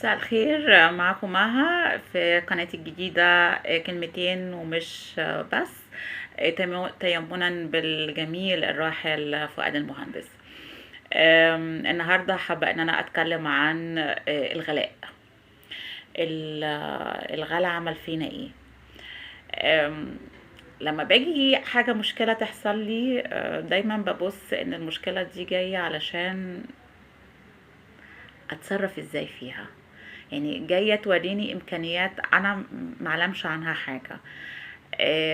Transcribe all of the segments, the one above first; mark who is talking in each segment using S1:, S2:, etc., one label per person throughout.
S1: مساء الخير، معكم مها في قناتي الجديدة. كلمتين ومش بس. تيمنا بالجميل الراحل فؤاد المهندس. النهاردة حابة ان انا اتكلم عن الغلاء. الغلا عمل فينا ايه؟ آم، لما باجي حاجة مشكلة تحصل لي، دايما ببص ان المشكلة دي جاية علشان اتصرف ازاي فيها. يعني جايه توريني امكانيات انا معلمش عنها حاجه.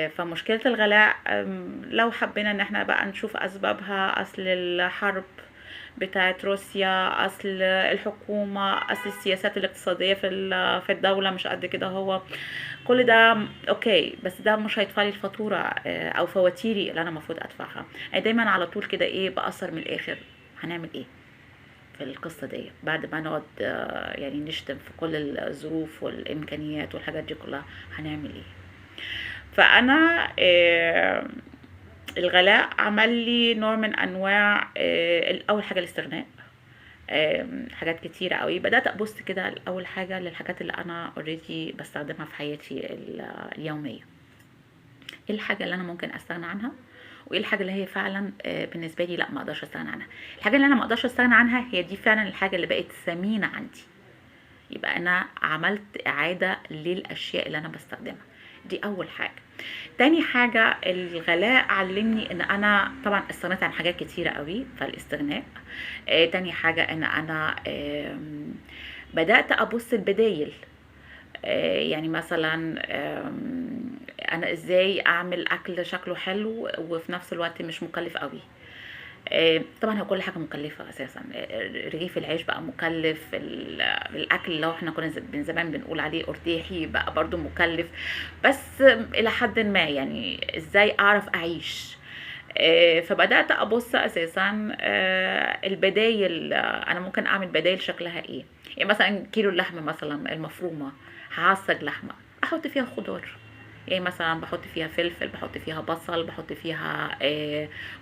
S1: فمشكله الغلاء، لو حبينا ان احنا بقى نشوف اسبابها، اصل الحرب بتاعت روسيا، اصل الحكومه، اصل السياسات الاقتصاديه في الدوله مش قد كده. هو كل ده اوكي، بس ده مش هيدفع لي الفاتوره او فواتيري اللي انا المفروض ادفعها. يعني دايما على طول كده ايه، بأثر من الاخر. هنعمل ايه في القصة دي بعد ما نقعد يعني نشتم في كل الظروف والإمكانيات والحاجات دي كلها؟ هنعمل ايه؟ فأنا الغلاء عمل لي نوع من أنواع أول حاجة الاستغناء. حاجات كتيرة قوي بدأت أبص كده. أول حاجة للحاجات اللي أنا اوريدي بستخدمها في حياتي اليومية. ايه الحاجة اللي أنا ممكن أستغنى عنها، وايه الحاجه اللي هي فعلا بالنسبه لي لا ما اقدرش استغنى عنها. الحاجه اللي انا ما اقدرش استغنى عنها هي دي فعلا الحاجه اللي بقت ثمينه عندي. يبقى انا عملت اعاده للاشياء اللي انا بستخدمها. دي اول حاجه. تاني حاجة، الغلاء علمني ان انا طبعا استغنيت عن حاجات كتيرة قوي، فالاستغناء. تاني حاجة ان انا بدأت ابص البدايل. يعني مثلا انا ازاي اعمل اكل شكله حلو وفي نفس الوقت مش مكلف قوي. طبعا هو كل حاجه مكلفه اساسا. رغيف العيش بقى مكلف، الاكل اللي هو احنا كنا من زمان بنقول عليه ارتاحي بقى برضو مكلف. بس الى حد ما، يعني ازاي اعرف اعيش. فبدات ابص اساسا البدايل. انا ممكن اعمل بدايل شكلها ايه. يعني مثلا كيلو اللحمه مثلا المفرومه، هعصج لحمه احط فيها خضار. يعني مثلا بحط فيها فلفل، بحط فيها بصل، بحط فيها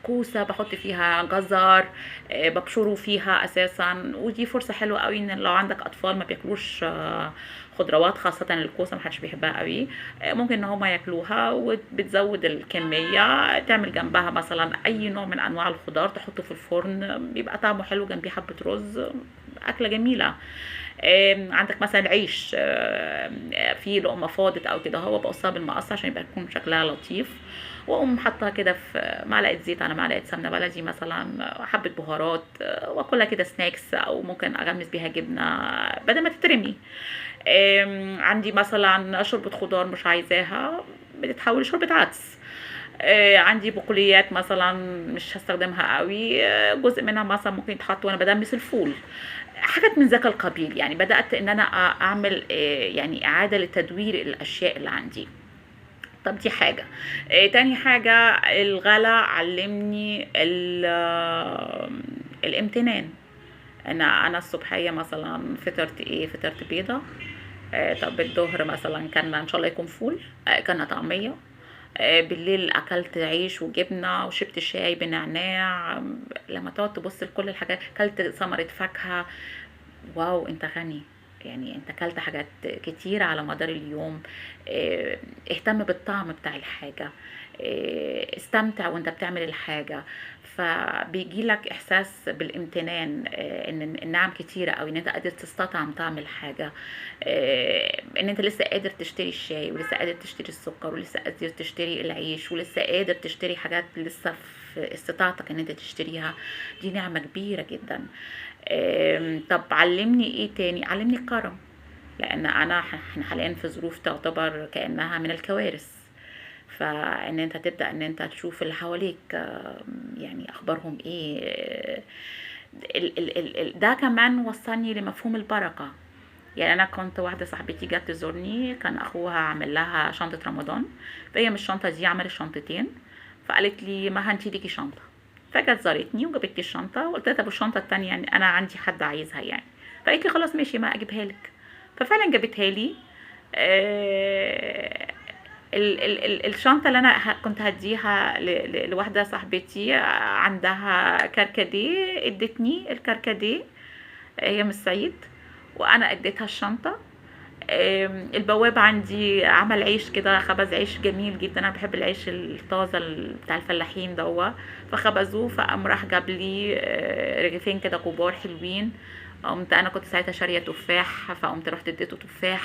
S1: كوسه، بحط فيها جزر، ببشره فيها اساسا. ودي فرصه حلوه قوي ان لو عندك اطفال ما بياكلوش خضروات، خاصه الكوسه محدش بيحبها قوي، ممكن ان هما ياكلوها. وبتزود الكميه، تعمل جنبها مثلا اي نوع من انواع الخضار تحطه في الفرن، بيبقى طعمه حلو جنبيه حبه رز. اكله جميله. عندك مثلا عيش، في لقمه فاضت او كده، هو بقصها بالمقص عشان يبقى يكون شكلها لطيف. واقوم حاطها كده في معلقه زيت على معلقه سمنه بلدي مثلا، حبه بهارات، واكلها كده سناكس، او ممكن اغمس بيها جبنه بدل ما تترمي. عندي مثلا شوربه خضار مش عايزاها، بتتحول لشوربه عدس. عندي بقوليات مثلا مش هستخدمها قوي، جزء منها مثلا ممكن يتحط وانا بدمس الفول. حاجات من ذاك القبيل. يعني بدأت ان انا اعمل يعني اعادة لتدوير الاشياء اللي عندي. طب دي حاجة. تاني حاجة، الغلا علمني الامتنان. انا الصبحية مثلا فطرت ايه؟ فطرت بيضة. طب الظهر مثلا كان ان شاء الله يكون فول، كان طعمية. بالليل اكلت عيش وجبنه وشربت شاي بنعناع. لما تقعد تبص لكل الحاجات، اكلت ثمره فاكهه. واو، انت غني. يعني انت اكلت حاجات كتير على مدار اليوم. اهتم بالطعم بتاع الحاجة. استمتع وانت بتعمل الحاجة. فبيجي لك احساس بالامتنان، ان النعم كتيرة، او ان انت قادر تستطعم طعم الحاجة. ان انت لسه قادر تشتري الشاي، ولسه قادر تشتري السكر، ولسه قادر تشتري العيش، ولسه قادر تشتري حاجات لسه في استطاعتك ان انت تشتريها. دي نعمة كبيرة جدا. طب علمني ايه تاني؟ علمني الكرم. لان احنا حاليا في ظروف تعتبر كانها من الكوارث. فان انت تبدا ان انت تشوف اللي حواليك، يعني اخبارهم ايه. ده كمان وصلني لمفهوم البركه. يعني انا كنت واحده صاحبتي جت تزورني، كان اخوها عامل لها شنطه رمضان، فهي من الشنطه دي عملت شنطتين. فقالت لي ما انتي ليكي شنطه. فجت زارتني وجابت لي الشنطه، وقلت لها طب الشنطه التانية يعني انا عندي حد عايزها يعني. فقالت لي خلاص ماشي، ما اجيبها لك. ففعلا جابتها لي. آه، الشنطة اللي أنا كنت هديها لواحدة صاحبتي عندها كركديه، ادتني الكركديه. هي من الصعيد. وانا اديتها الشنطه. البواب عندي عمل عيش كده، خبز عيش جميل جدا، انا بحب العيش الطازه بتاع الفلاحين دوا. فخبزوه، فقام راح جاب لي رغيفين كده كبار حلوين. قمت انا كنت ساعتها شاريه تفاح، فقمت رحت اديته تفاح.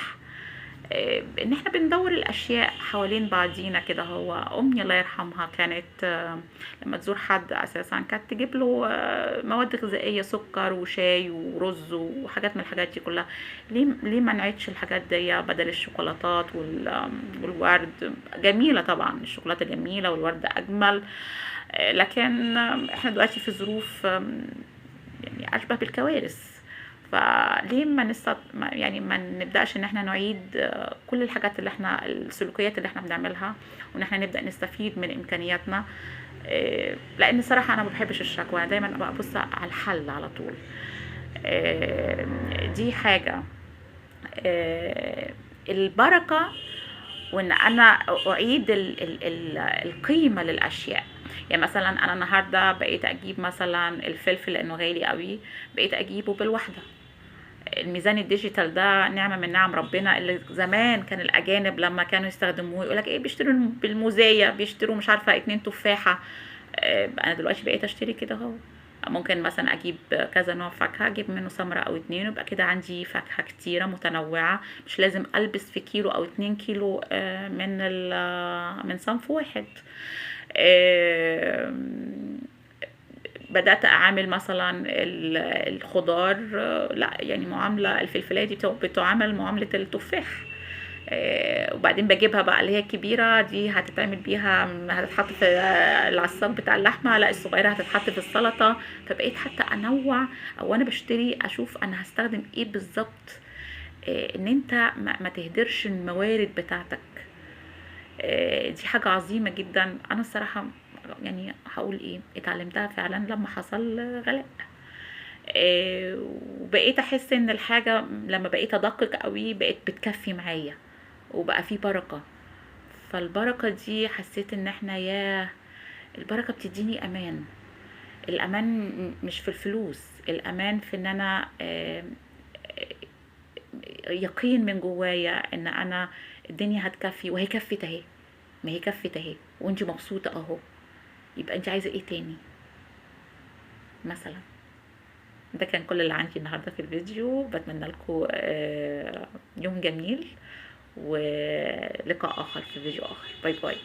S1: ان احنا بندور الاشياء حوالين بعضينا كده. هو امي الله يرحمها كانت لما تزور حد اساسا كانت تجيب له مواد غذائيه، سكر وشاي ورز وحاجات من الحاجات دي كلها. ليه ما نعيدش الحاجات دي بدل الشوكولاتات والورد؟ جميله طبعا، الشوكولاته جميله والورد اجمل. لكن احنا دلوقتي في ظروف يعني اشبه بالكوارث. فليه يعني ما نبداش ان احنا نعيد كل الحاجات اللي احنا، السلوكيات اللي احنا بنعملها، وان احنا نبدا نستفيد من امكانياتنا. لان صراحه انا ما بحبش الشكوى، دايما ببص على الحل على طول. دي حاجه. البركه، وان انا اعيد ال القيمه للاشياء. يعني مثلا انا النهارده بقيت اجيب مثلا الفلفل لانه غالي قوي، بقيت اجيبه بالوحده. الميزان الديجيتال ده نعمه من نعم ربنا، اللي زمان كان الاجانب لما كانوا يستخدموه يقول لك ايه، بيشتروا بالموزايه، بيشتروا مش عارفه 2 تفاحه. انا دلوقتي بقيت اشتري كده اهو. ممكن مثلا اجيب كذا نوع فاكهه، اجيب منه ثمره او 2، ويبقى كده عندي فاكهه كتيره متنوعه. مش لازم البس في كيلو او 2 كيلو من صنف واحد. بدأت أعامل مثلا الخضار، لا يعني معاملة الفلفلاية دي بتعامل معاملة التفاح. وبعدين بجيبها بقى اللي هي الكبيرة دي هتتعمل بيها، هتتحط في العصاج بتاع اللحمة، لا الصغيرة هتتحط في السلطة. فبقيت حتى أنوع، أو أنا بشتري أشوف أنا هستخدم إيه بالظبط. إن أنت ما تهدرش الموارد بتاعتك. دي حاجة عظيمة جدا. أنا الصراحة يعني هقول ايه، اتعلمتها فعلا لما حصل غلاء. وبقيت احس ان الحاجة لما بقيت ادقق قوي بقيت بتكفي معايا، وبقى في بركة. فالبركة دي حسيت ان احنا البركة بتديني امان. الامان مش في الفلوس، الامان في ان انا يقين من جوايا ان انا الدنيا هتكفي، وهي كفت اهي. ما هي كفت اهي وانتي مبسوطة اهو، يبقى انت عايزة ايه تاني مثلا؟ ده كان كل اللي عندي النهاردة في الفيديو. بتمنى لكم يوم جميل، ولقاء آخر في فيديو آخر. باي باي.